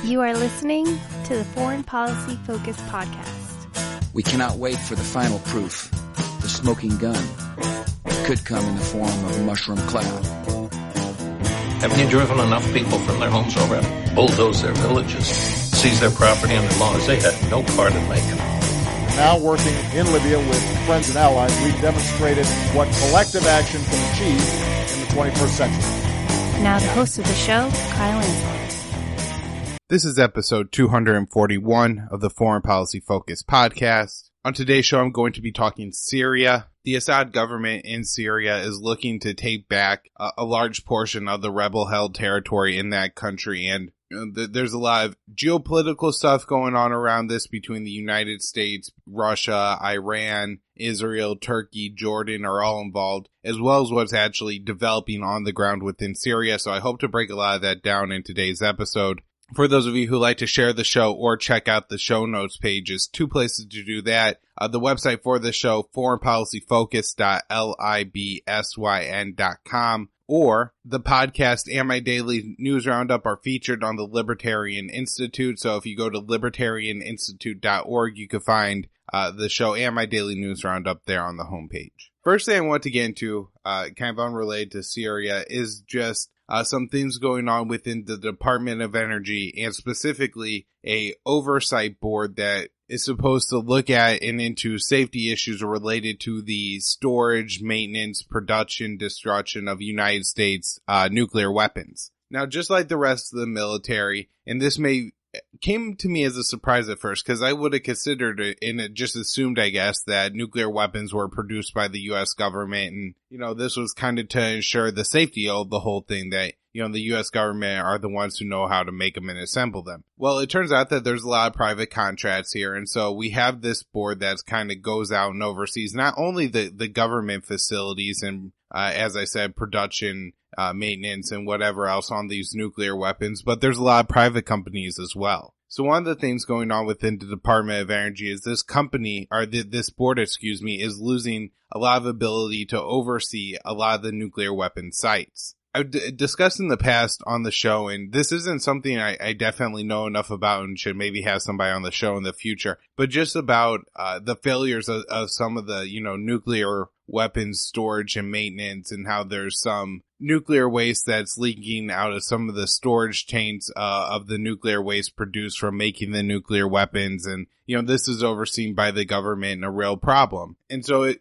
You are listening to the Foreign Policy Focus podcast. We cannot wait for the final proof. The smoking gun could come in the form of a mushroom cloud. Haven't you driven enough people from their homes already? Bulldoze their villages, seize their property and their laws. They had no part in making. Now working in Libya with friends and allies, we've demonstrated what collective action can achieve in the 21st century. Now the host of the show, Kyle Ansel. This is episode 241 of the Foreign Policy Focus podcast. On today's show, I'm going to be talking Syria. The Assad government in Syria is looking to take back a large portion of the rebel-held territory in that country, and there's a lot of geopolitical stuff going on around this between the United States, Russia, Iran, Israel, Turkey, Jordan are all involved, as well as what's actually developing on the ground within Syria. So I hope to break a lot of that down in today's episode. For those of you who like to share the show or check out the show notes pages, two places to do that. The website for the show, foreignpolicyfocus.libsyn.com, or the podcast and my daily news roundup are featured on the Libertarian Institute. So if you go to libertarianinstitute.org, you can find the show and my daily news roundup there on the homepage. First thing I want to get into, kind of unrelated to Syria, is just some things going on within the Department of Energy, and specifically a oversight board that is supposed to look at and into safety issues related to the storage, maintenance, production, destruction of United States nuclear weapons. Now, just like the rest of the military, and this came to me as a surprise at first, because I would have considered it and it just assumed, I guess, that nuclear weapons were produced by the U.S. government. And, this was kind of to ensure the safety of the whole thing, that, the U.S. government are the ones who know how to make them and assemble them. Well, it turns out that there's a lot of private contracts here. And so we have this board that kind of goes out and oversees not only the government facilities and, as I said, production, maintenance and whatever else on these nuclear weapons, but there's a lot of private companies as well. So one of the things going on within the Department of Energy is this board, is losing a lot of ability to oversee a lot of the nuclear weapon sites. I've discussed in the past on the show, and this isn't something I definitely know enough about and should maybe have somebody on the show in the future, but just about the failures of some of the, nuclear weapons storage and maintenance, and how there's some nuclear waste that's leaking out of some of the storage tanks of the nuclear waste produced from making the nuclear weapons. And, this is overseen by the government and a real problem. And so,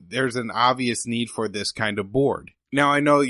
there's an obvious need for this kind of board. Now, I know,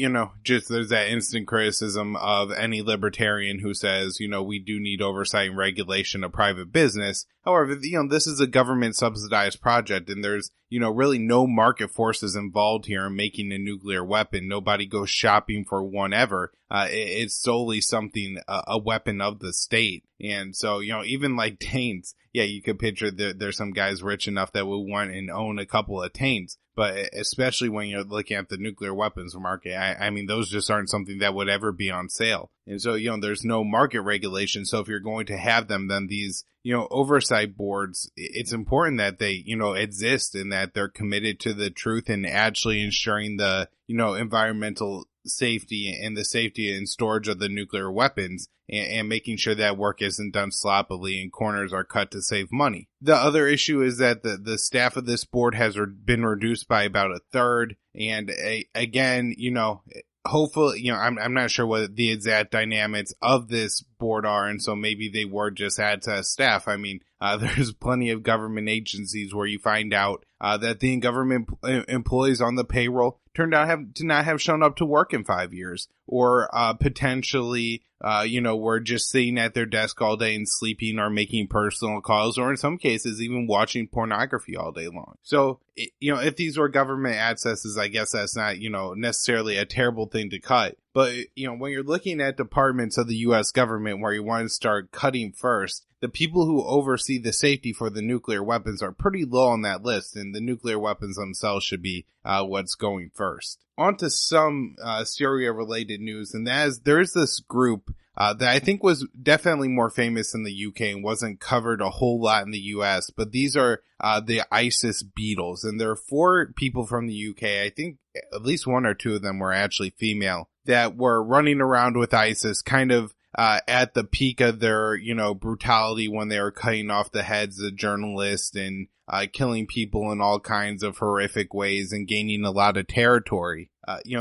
just there's that instant criticism of any libertarian who says, we do need oversight and regulation of private business. However, this is a government subsidized project, and there's, really no market forces involved here in making a nuclear weapon. Nobody goes shopping for one ever. It's solely something, a weapon of the state. And so, even like taints, you could picture there's some guys rich enough that would want and own a couple of taints. But especially when you're looking at the nuclear weapons market, I mean, those just aren't something that would ever be on sale. And so, there's no market regulation. So if you're going to have them, then these, oversight boards, it's important that they, exist and that they're committed to the truth and actually ensuring the, environmental safety and the safety and storage of the nuclear weapons, and making sure that work isn't done sloppily and corners are cut to save money. The other issue is that the staff of this board has been reduced by about a third. And again, hopefully, I'm not sure what the exact dynamics of this board are, and so maybe they were just had to staff. I mean, there's plenty of government agencies where you find out that the government employees on the payroll turned out to not have shown up to work in 5 years, or potentially, were just sitting at their desk all day and sleeping or making personal calls, or in some cases even watching pornography all day long. So, if these were government accesses, I guess that's not, necessarily a terrible thing to cut. But, when you're looking at departments of the U.S. government where you want to start cutting first, the people who oversee the safety for the nuclear weapons are pretty low on that list, and the nuclear weapons themselves should be what's going first. On to some Syria-related news, and that is there's this group that I think was definitely more famous in the UK and wasn't covered a whole lot in the US, but these are the ISIS Beatles, and there are 4 people from the UK. I think at least 1 or 2 of them were actually female that were running around with ISIS, kind of at the peak of their, brutality when they were cutting off the heads of journalists and killing people in all kinds of horrific ways and gaining a lot of territory.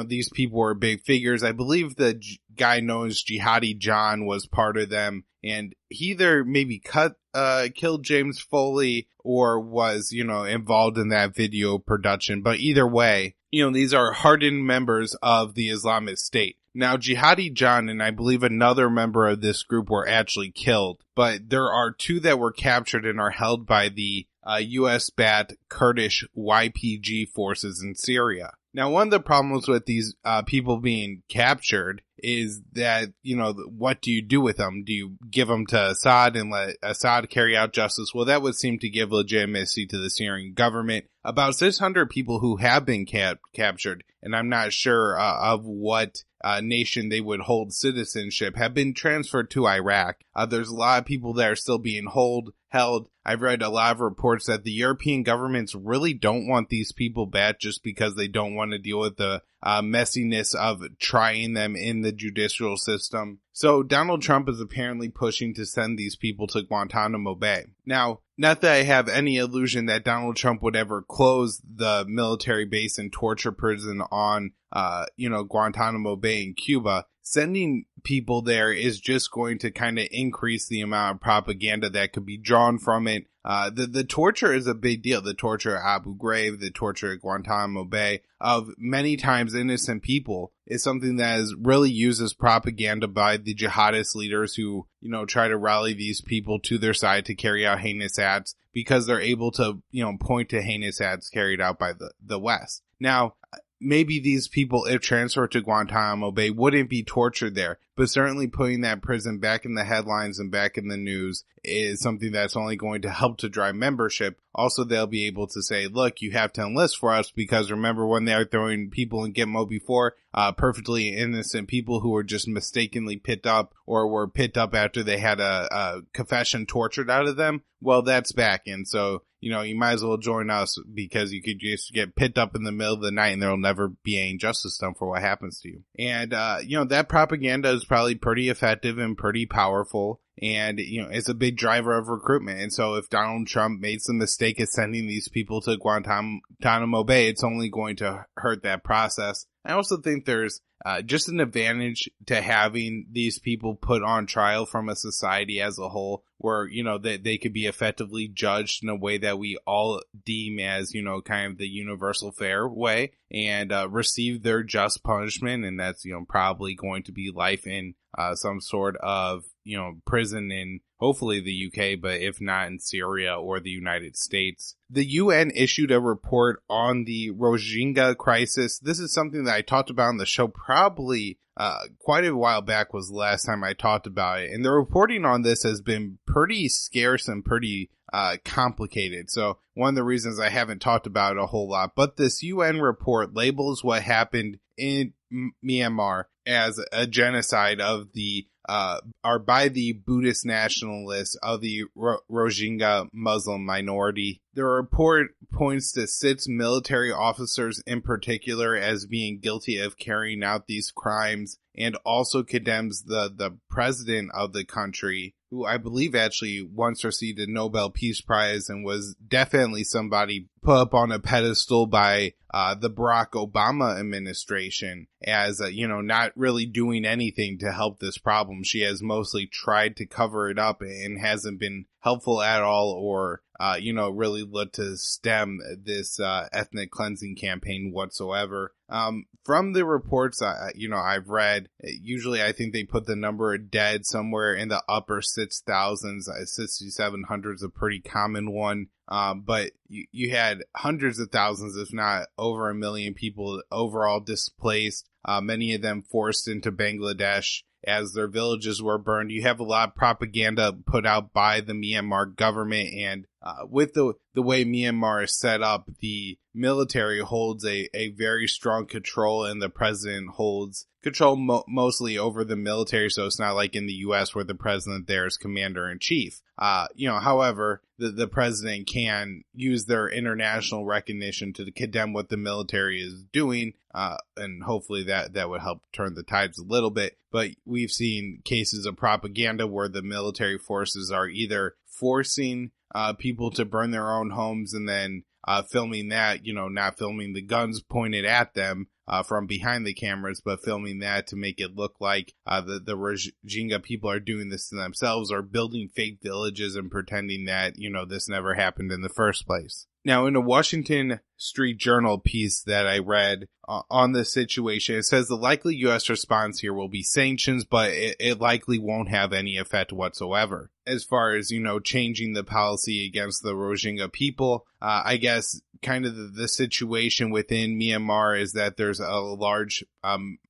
These people were big figures. I believe the guy known as Jihadi John was part of them, and he either maybe killed James Foley or was, involved in that video production. But either way, these are hardened members of the Islamic State. Now, Jihadi John and I believe another member of this group were actually killed, but there are two that were captured and are held by the US-backed Kurdish YPG forces in Syria. Now, one of the problems with these people being captured is that, what do you do with them? Do you give them to Assad and let Assad carry out justice? Well, that would seem to give legitimacy to the Syrian government. About 600 people who have been captured, and I'm not sure of what nation they would hold citizenship, have been transferred to Iraq. There's a lot of people that are still being held. I've read a lot of reports that the European governments really don't want these people back just because they don't want to deal with the messiness of trying them in the judicial system. So Donald Trump is apparently pushing to send these people to Guantanamo Bay. Now, not that I have any illusion that Donald Trump would ever close the military base and torture prison on, Guantanamo Bay in Cuba. Sending people there is just going to kind of increase the amount of propaganda that could be drawn from it. The torture is a big deal. The torture at Abu Ghraib, the torture at Guantanamo Bay of many times innocent people is something that is really used as propaganda by the jihadist leaders who, try to rally these people to their side to carry out heinous acts because they're able to, point to heinous acts carried out by the West. Now, maybe these people, if transferred to Guantanamo Bay, wouldn't be tortured there, but certainly putting that prison back in the headlines and back in the news is something that's only going to help to drive membership. Also, they'll be able to say, look, you have to enlist for us because remember when they were throwing people in Gitmo before, perfectly innocent people who were just mistakenly picked up or were picked up after they had a confession tortured out of them. Well, that's back. And so, you might as well join us because you could just get picked up in the middle of the night and there'll never be any justice done for what happens to you. And, that propaganda is probably pretty effective and pretty powerful. And, it's a big driver of recruitment. And so if Donald Trump makes the mistake of sending these people to Guantanamo Bay, it's only going to hurt that process. I also think there's just an advantage to having these people put on trial from a society as a whole where, they could be effectively judged in a way that we all deem as, kind of the universal fair way and receive their just punishment. And that's, probably going to be life in some sort of, prison in hopefully the UK, but if not in Syria or the United States. The UN issued a report on the Rohingya crisis. This is something that I talked about on the show probably quite a while back was the last time I talked about it. And the reporting on this has been pretty scarce and pretty complicated. So one of the reasons I haven't talked about it a whole lot, but this UN report labels what happened in Myanmar as a genocide of the are by the Buddhist nationalists of the Rohingya Muslim minority. The report points to 6 military officers in particular as being guilty of carrying out these crimes and also condemns the president of the country, who I believe actually once received a Nobel Peace Prize and was definitely somebody put up on a pedestal by the Barack Obama administration as, not really doing anything to help this problem. She has mostly tried to cover it up and hasn't been helpful at all or, really looked to stem this ethnic cleansing campaign whatsoever. From the reports, I've read, usually I think they put the number of dead somewhere in the upper 6,000s. 6,700 is a pretty common one. But you had hundreds of thousands, if not over 1 million people overall displaced, many of them forced into Bangladesh as their villages were burned. You have a lot of propaganda put out by the Myanmar government and with the way Myanmar is set up, the military holds a very strong control, and the president holds control mostly over the military. So it's not like in the U.S. where the president there is commander in chief. However, the president can use their international recognition to condemn what the military is doing. And hopefully that would help turn the tides a little bit. But we've seen cases of propaganda where the military forces are either forcing people to burn their own homes and then filming that, not filming the guns pointed at them from behind the cameras, but filming that to make it look like the Rohingya people are doing this to themselves, or building fake villages and pretending that, this never happened in the first place. Now, in a Washington Street Journal piece that I read on this situation, it says the likely U.S. response here will be sanctions, but it likely won't have any effect whatsoever. As far as, changing the policy against the Rohingya people, I guess kind of the situation within Myanmar is that there's a large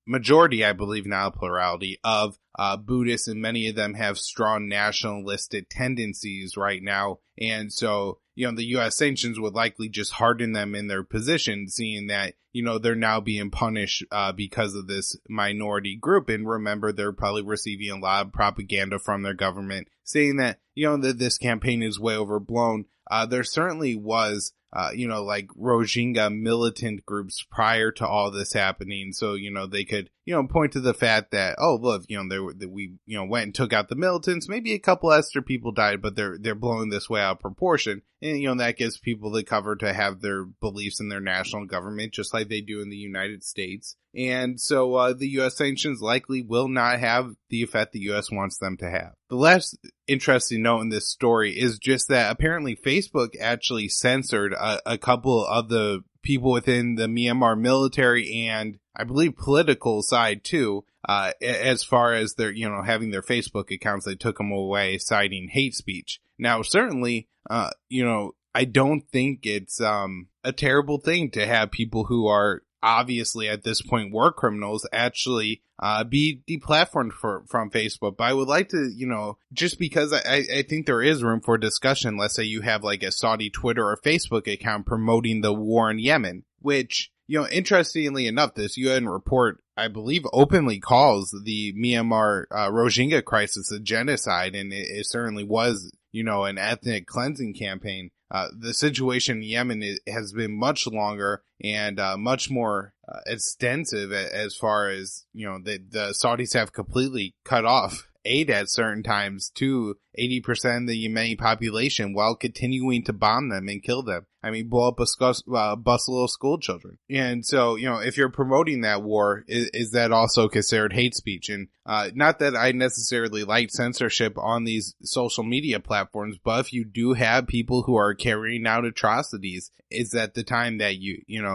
majority, I believe, not a plurality, of Buddhists, and many of them have strong nationalistic tendencies right now. And so, the U.S. sanctions would likely just harden them in their position, seeing that, they're now being punished because of this minority group. And remember, they're probably receiving a lot of propaganda from their government saying that, that this campaign is way overblown. There certainly was, like Rohingya militant groups prior to all this happening. So, they could, point to the fact that, oh, look, we went and took out the militants. Maybe a couple extra people died, but they're blowing this way out of proportion. And, that gives people the cover to have their beliefs in their national government, just like they do in the United States. And so the U.S. sanctions likely will not have the effect the U.S. wants them to have. The last interesting note in this story is just that apparently Facebook actually censored a couple of the people within the Myanmar military and I believe political side too, as far as their, having their Facebook accounts. They took them away, citing hate speech. Now, certainly, I don't think it's a terrible thing to have people who are obviously at this point war criminals actually be deplatformed from Facebook. But I would like to, just because I think there is room for discussion. Let's say you have like a Saudi Twitter or Facebook account promoting the war in Yemen, which, interestingly enough, this UN report, I believe, openly calls the Myanmar Rohingya crisis a genocide, and it certainly was, an ethnic cleansing campaign. The situation in Yemen has been much longer and much more extensive as far as, the Saudis have completely cut off aid at certain times to 80% of the Yemeni population while continuing to bomb them and kill them. I mean, blow up a busload of school children. And so, if you're promoting that war, is that also considered hate speech? And not that I necessarily like censorship on these social media platforms, but if you do have people who are carrying out atrocities, is that the time that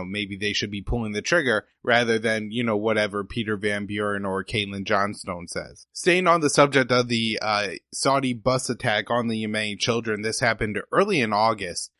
maybe they should be pulling the trigger rather than, whatever Peter Van Buren or Caitlin Johnstone says. Staying on the subject of the Saudi bus attack on the Yemeni children, this happened early in August.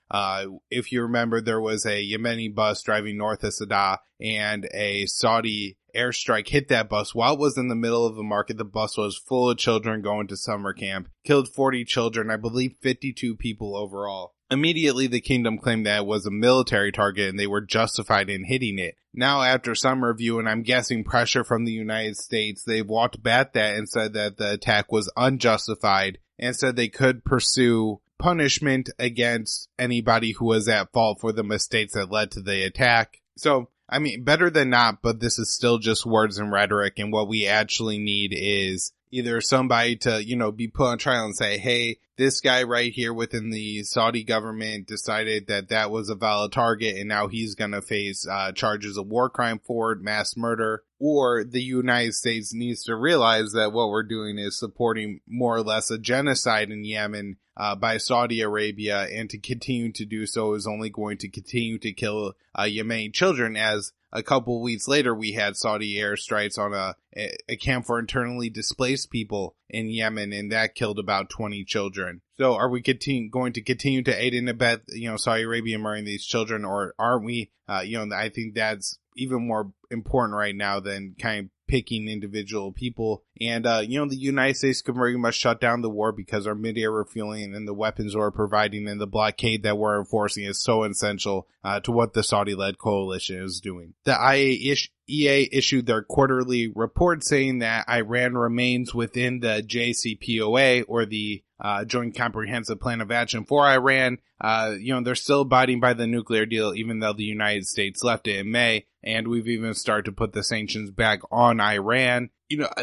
If you remember, there was a Yemeni bus driving north of Sada, and a Saudi airstrike hit that bus while it was in the middle of the market. The bus was full of children going to summer camp, killed 40 children, I believe 52 people overall. Immediately, the kingdom claimed that it was a military target and they were justified in hitting it. Now, after some review, and I'm guessing pressure from the United States, they've walked back that and said that the attack was unjustified and said they could pursue punishment against anybody who was at fault for the mistakes that led to the attack. So, I mean, better than not, but this is still just words and rhetoric, and what we actually need is either somebody to, be put on trial and say, hey, this guy right here within the Saudi government decided that was a valid target and now he's going to face charges of war crime for it, mass murder. Or the United States needs to realize that what we're doing is supporting more or less a genocide in Yemen by Saudi Arabia, and to continue to do so is only going to continue to kill Yemeni children. As a couple weeks later, we had Saudi airstrikes on a camp for internally displaced people in Yemen, and that killed about 20 children. So are we going to continue to aid and abet, Saudi Arabia murdering these children, or aren't we? I think that's even more important right now than kind of picking individual people. And, the United States could very much shut down the war because our mid-air refueling and the weapons we're providing and the blockade that we're enforcing is so essential to what the Saudi-led coalition is doing. The IAEA issued their quarterly report saying that Iran remains within the JCPOA, or the Joint Comprehensive Plan of Action for Iran. They're still abiding by the nuclear deal, even though the United States left it in May, and we've even started to put the sanctions back on Iran.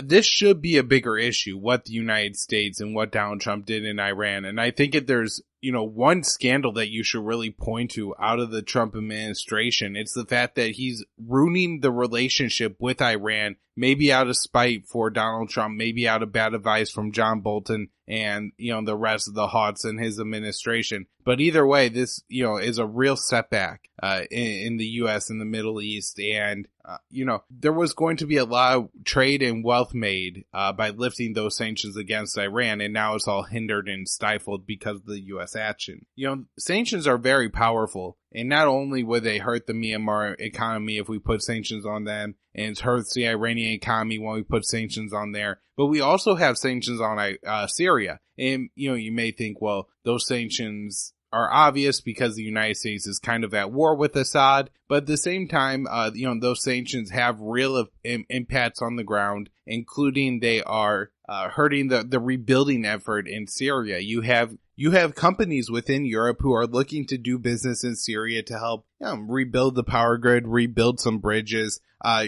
This should be a bigger issue, what the United States and what Donald Trump did in Iran. And I think if there's, one scandal that you should really point to out of the Trump administration, it's the fact that he's ruining the relationship with Iran, maybe out of spite for Donald Trump, maybe out of bad advice from John Bolton and, the rest of the Hawks in his administration. But either way, this, is a real setback, in the U.S. and the Middle East. And, there was going to be a lot of trade and wealth made, by lifting those sanctions against Iran. And now it's all hindered and stifled because of the U.S. action. Sanctions are very powerful. And not only would they hurt the Myanmar economy if we put sanctions on them, and it hurts the Iranian economy when we put sanctions on there, but we also have sanctions on Syria. And, you may think, well, those sanctions are obvious because the United States is kind of at war with Assad, but at the same time, those sanctions have real impacts on the ground, including they are hurting the rebuilding effort in Syria. You have companies within Europe who are looking to do business in Syria to help rebuild the power grid, rebuild some bridges.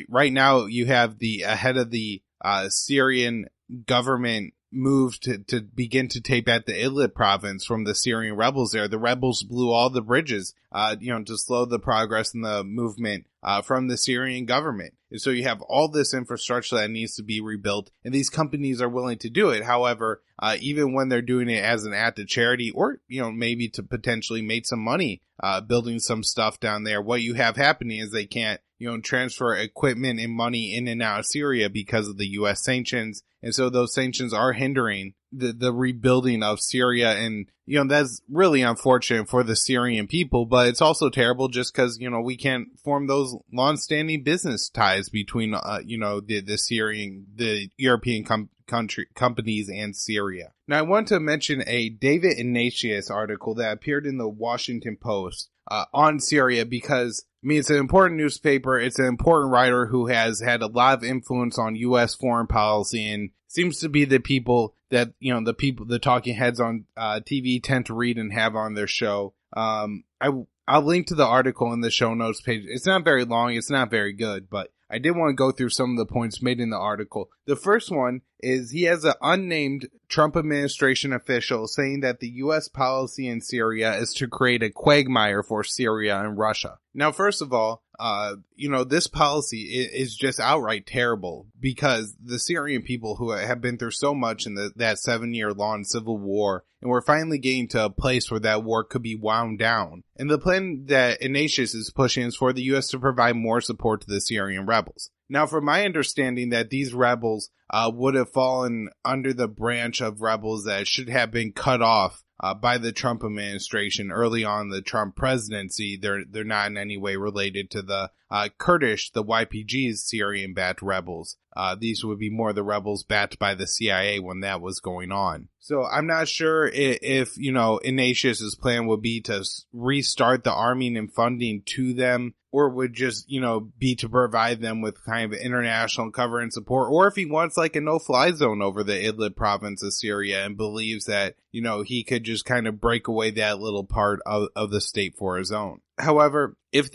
Right now, you have the head of the Syrian government moved to begin to take back the Idlib province from the Syrian rebels there. The rebels blew all the bridges, to slow the progress in the movement from the Syrian government. And so you have all this infrastructure that needs to be rebuilt, and these companies are willing to do it. However, even when they're doing it as an act of charity, or, maybe to potentially make some money building some stuff down there, what you have happening is they can't, transfer equipment and money in and out of Syria because of the U.S. sanctions. And so those sanctions are hindering the rebuilding of Syria. And, that's really unfortunate for the Syrian people, but it's also terrible just because, we can't form those long-standing business ties between, the European companies and Syria. Now, I want to mention a David Ignatius article that appeared in the Washington Post on Syria because, it's an important newspaper. It's an important writer who has had a lot of influence on U.S. foreign policy and seems to be the people that, the talking heads on TV tend to read and have on their show. I'll link to the article in the show notes page. It's not very long. It's not very good, but I did want to go through some of the points made in the article. The first one is he has an unnamed Trump administration official saying that the U.S. policy in Syria is to create a quagmire for Syria and Russia. Now, first of all, this policy is just outright terrible because the Syrian people who have been through so much in that 7-year-long civil war, and we're finally getting to a place where that war could be wound down. And the plan that Ignatius is pushing is for the U.S. to provide more support to the Syrian rebels. Now, from my understanding that these rebels would have fallen under the branch of rebels that should have been cut off by the Trump administration early on the Trump presidency. They're not in any way related to the Kurdish, the YPG's Syrian-backed rebels. These would be more the rebels backed by the CIA when that was going on. So I'm not sure if Ignatius's plan would be to restart the arming and funding to them, or would just, be to provide them with kind of international cover and support, or if he wants like a no-fly zone over the Idlib province of Syria and believes that, he could just kind of break away that little part of the state for his own. However, if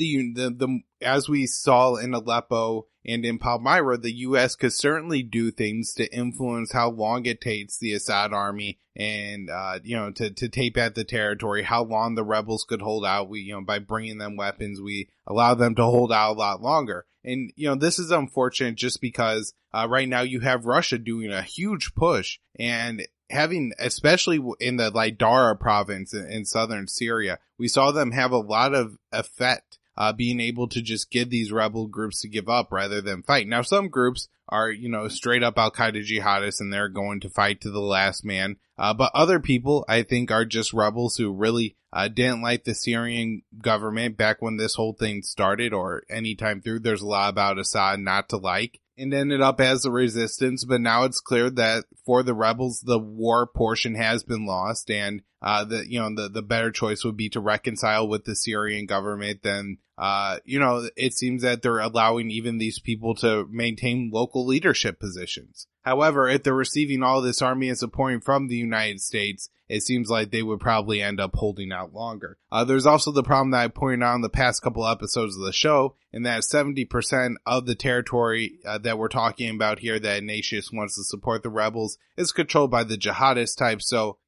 as we saw in Aleppo and in Palmyra, the U.S. could certainly do things to influence how long it takes the Assad army and, to take back the territory, how long the rebels could hold out. By bringing them weapons, we allow them to hold out a lot longer. And, this is unfortunate just because, right now you have Russia doing a huge push and having, especially in the Dara province in southern Syria, we saw them have a lot of effect, being able to just get these rebel groups to give up rather than fight. Now, some groups are, straight up Al-Qaeda jihadists and they're going to fight to the last man. But other people, I think, are just rebels who really didn't like the Syrian government back when this whole thing started, or any time through. There's a lot about Assad not to like. and ended up as a resistance, but now it's clear that for the rebels, the war portion has been lost, and the better choice would be to reconcile with the Syrian government. Then it seems that they're allowing even these people to maintain local leadership positions. However, if they're receiving all this army and support from the United States, it seems like they would probably end up holding out longer. There's also the problem that I pointed out in the past couple episodes of the show, and that 70% of the territory that we're talking about here that Ignatius wants to support the rebels is controlled by the jihadist type. So,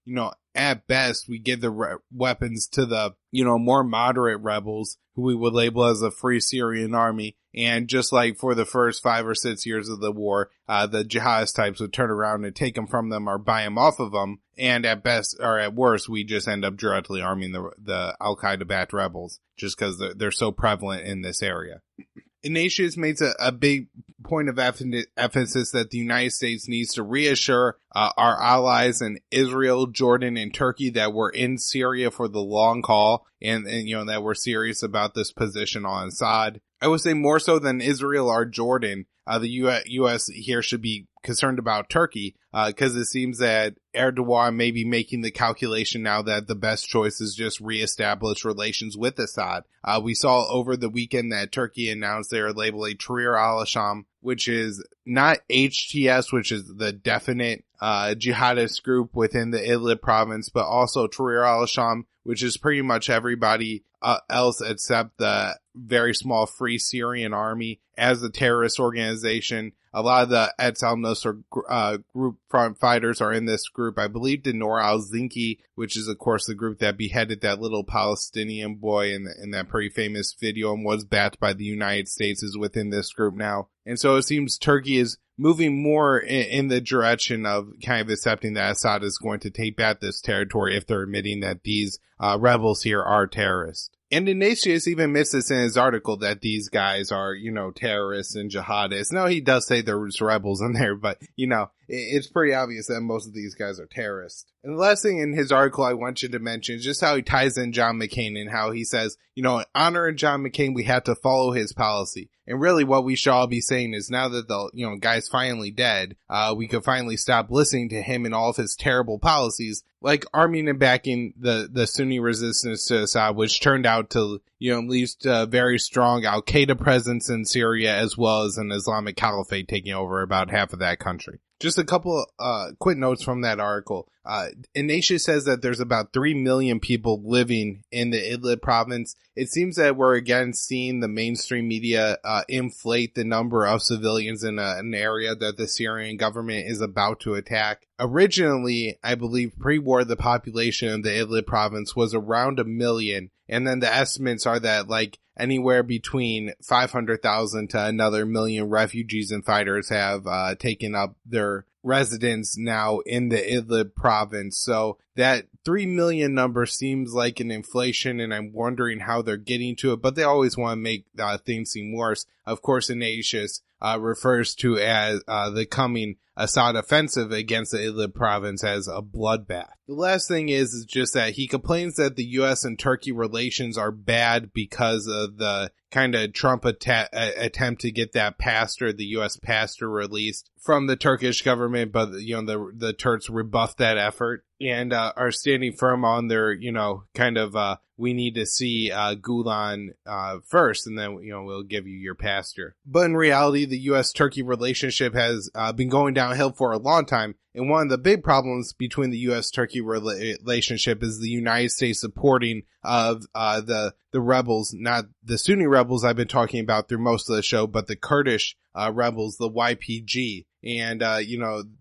at best, we give the weapons to the, more moderate rebels who we would label as a Free Syrian Army. And just like for the first 5 or 6 years of the war, the jihadist types would turn around and take them from them or buy them off of them. And at best, or at worst, we just end up directly arming the Al-Qaeda-backed rebels just because they're so prevalent in this area. Ignatius makes a big point of emphasis that the United States needs to reassure our allies in Israel, Jordan, and Turkey that we're in Syria for the long haul and that we're serious about this position on Assad. I would say more so than Israel or Jordan, the U.S. here should be concerned about Turkey because it seems that Erdogan may be making the calculation now that the best choice is just reestablish relations with Assad. We saw over the weekend that Turkey announced they are labeling Tahrir al-Sham, which is not HTS, which is the definite jihadist group within the Idlib province, but also Tahrir al-Sham, which is pretty much everybody else except the very small Free Syrian Army as a terrorist organization. A lot of the Etz al-Nusra group front fighters are in this group. I believe Dinor al-Zinki, which is of course the group that beheaded that little Palestinian boy in that pretty famous video and was backed by the United States, is within this group now. And so it seems Turkey is moving more in the direction of kind of accepting that Assad is going to take back this territory if they're admitting that these rebels here are terrorists. And Ignatius even admits this in his article that these guys are, terrorists and jihadists. Now, he does say there's rebels in there, but, it's pretty obvious that most of these guys are terrorists. And the last thing in his article I want you to mention is just how he ties in John McCain and how he says, honoring John McCain, we have to follow his policy. And really what we should all be saying is now that the, guy's finally dead, we could finally stop listening to him and all of his terrible policies, like arming and backing the Sunni resistance to Assad, which turned out to, at least a very strong Al-Qaeda presence in Syria, as well as an Islamic caliphate taking over about half of that country. Just a couple quick notes from that article. Ignatius says that there's about 3 million people living in the Idlib province. It seems that we're again seeing the mainstream media inflate the number of civilians in an area that the Syrian government is about to attack. Originally, I believe pre-war, the population of the Idlib province was around 1 million. And then the estimates are that anywhere between 500,000 to another 1 million refugees and fighters have taken up their residence now in the Idlib province. So that 3 million number seems like an inflation, and I'm wondering how they're getting to it, but they always want to make things seem worse. Of course, Ignatius refers to as the coming Assad offensive against the Idlib province as a bloodbath. The last thing is just that he complains that the U.S. and Turkey relations are bad because of the kind of Trump attempt to get that pastor, the U.S. pastor, released from the Turkish government, but the Turks rebuffed that effort and are standing firm on their we need to see Gulen first, and then we'll give you your pastor. But in reality, the U.S.-Turkey relationship has been going downhill for a long time. And one of the big problems between the U.S.-Turkey relationship is the United States supporting of the rebels, not the Sunni rebels I've been talking about through most of the show, but the Kurdish rebels, the YPG. And,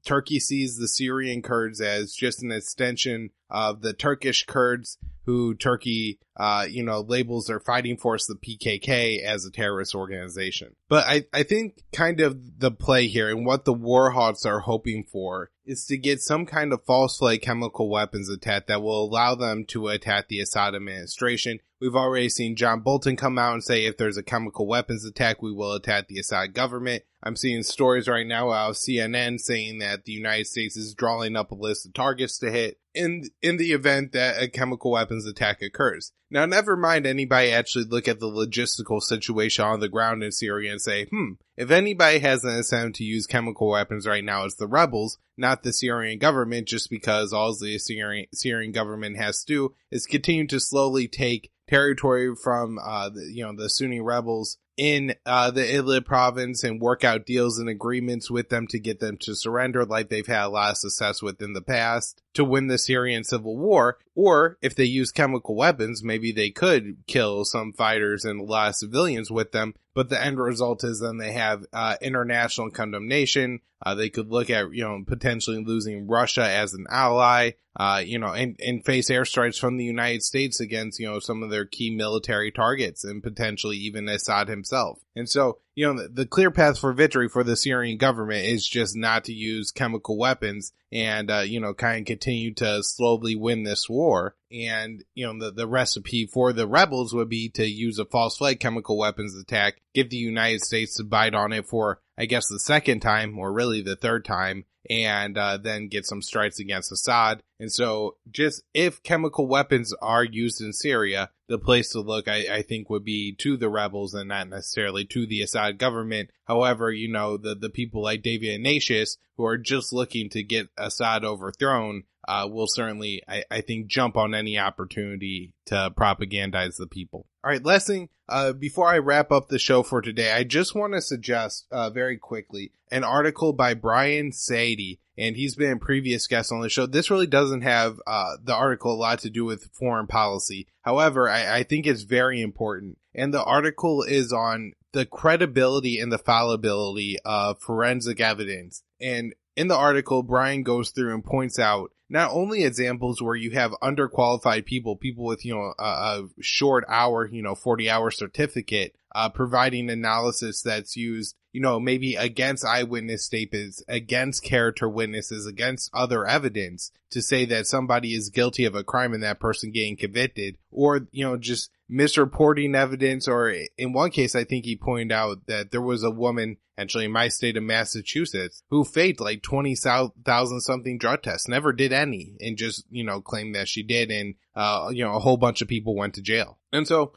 Turkey sees the Syrian Kurds as just an extension of the Turkish Kurds, who Turkey, labels their fighting force, the PKK, as a terrorist organization. But I think kind of the play here and what the war hawks are hoping for is to get some kind of false flag chemical weapons attack that will allow them to attack the Assad administration. We've already seen John Bolton come out and say if there's a chemical weapons attack, we will attack the Assad government. I'm seeing stories right now out of CNN saying that the United States is drawing up a list of targets to hit in the event that a chemical weapons attack occurs. Now, never mind anybody actually look at the logistical situation on the ground in Syria and say, if anybody has an incentive to use chemical weapons right now, it's the rebels, not the Syrian government, just because all the Syrian government has to do is continue to slowly take territory from the Sunni rebels in the Idlib province and work out deals and agreements with them to get them to surrender, like they've had a lot of success with in the past, to win the Syrian Civil War. Or if they use chemical weapons, maybe they could kill some fighters and a lot of civilians with them. But the end result is then they have international condemnation. They could look at, potentially losing Russia as an ally, and face airstrikes from the United States against, some of their key military targets and potentially even Assad himself. And so, the clear path for victory for the Syrian government is just not to use chemical weapons and, kind of continue to slowly win this war. And, the recipe for the rebels would be to use a false flag chemical weapons attack, get the United States to bite on it for, I guess, the second time, or really the third time, and then get some strikes against Assad. And so just if chemical weapons are used in Syria, the place to look, I think, would be to the rebels and not necessarily to the Assad government. However, the people like David Ignatius, who are just looking to get Assad overthrown, will certainly, I think, jump on any opportunity to propagandize the people. All right, last thing, before I wrap up the show for today, I just want to suggest very quickly an article by Brian Sadie, and he's been a previous guest on the show. This really doesn't have the article a lot to do with foreign policy. However, I think it's very important. And the article is on the credibility and the fallibility of forensic evidence. And in the article, Brian goes through and points out not only examples where you have underqualified people with, a short hour, 40-hour certificate, providing analysis that's used, maybe against eyewitness statements, against character witnesses, against other evidence to say that somebody is guilty of a crime and that person getting convicted, or, just misreporting evidence. Or in one case, I think he pointed out that there was a woman, actually in my state of Massachusetts, who faked like 20,000 something drug tests, never did any, and just, claimed that she did. And, a whole bunch of people went to jail. And so,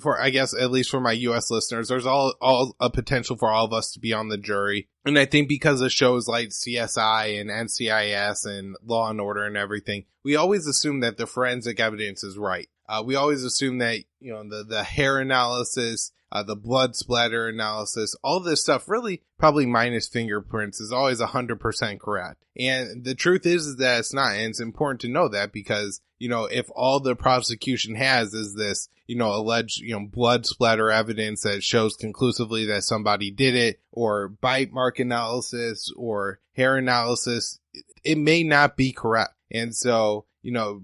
for, I guess, at least for my U.S. listeners, there's all a potential for all of us to be on the jury. And I think because of shows like CSI and NCIS and Law and Order and everything, we always assume that the forensic evidence is right. We always assume that, the hair analysis, the blood splatter analysis, all this stuff, really probably minus fingerprints, is always 100% correct. And the truth is that it's not. And it's important to know that because, if all the prosecution has is this, alleged, blood splatter evidence that shows conclusively that somebody did it, or bite mark analysis or hair analysis, it may not be correct. And so,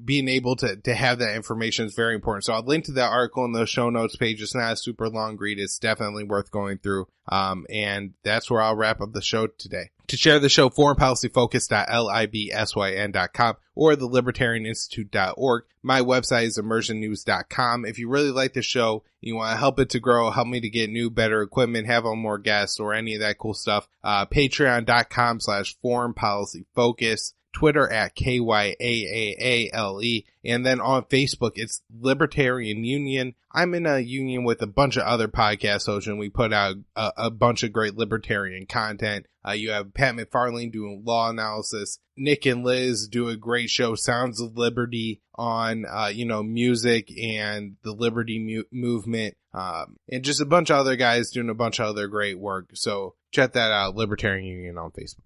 being able to have that information is very important. So I'll link to that article in the show notes page. It's not a super long read. It's definitely worth going through. And that's where I'll wrap up the show today. To share the show, foreignpolicyfocus.libsyn.com or the libertarianinstitute.org. My website is immersionnews.com. If you really like the show, you want to help it to grow, help me to get new, better equipment, have on more guests, or any of that cool stuff, patreon.com/foreignpolicyfocus. Twitter at KYAAALE, and then on Facebook, it's Libertarian Union. I'm in a union with a bunch of other podcast hosts, and we put out a bunch of great libertarian content. You have Pat McFarlane doing law analysis. Nick and Liz do a great show, Sounds of Liberty, on, music and the liberty movement. And just a bunch of other guys doing a bunch of other great work. So check that out, Libertarian Union on Facebook.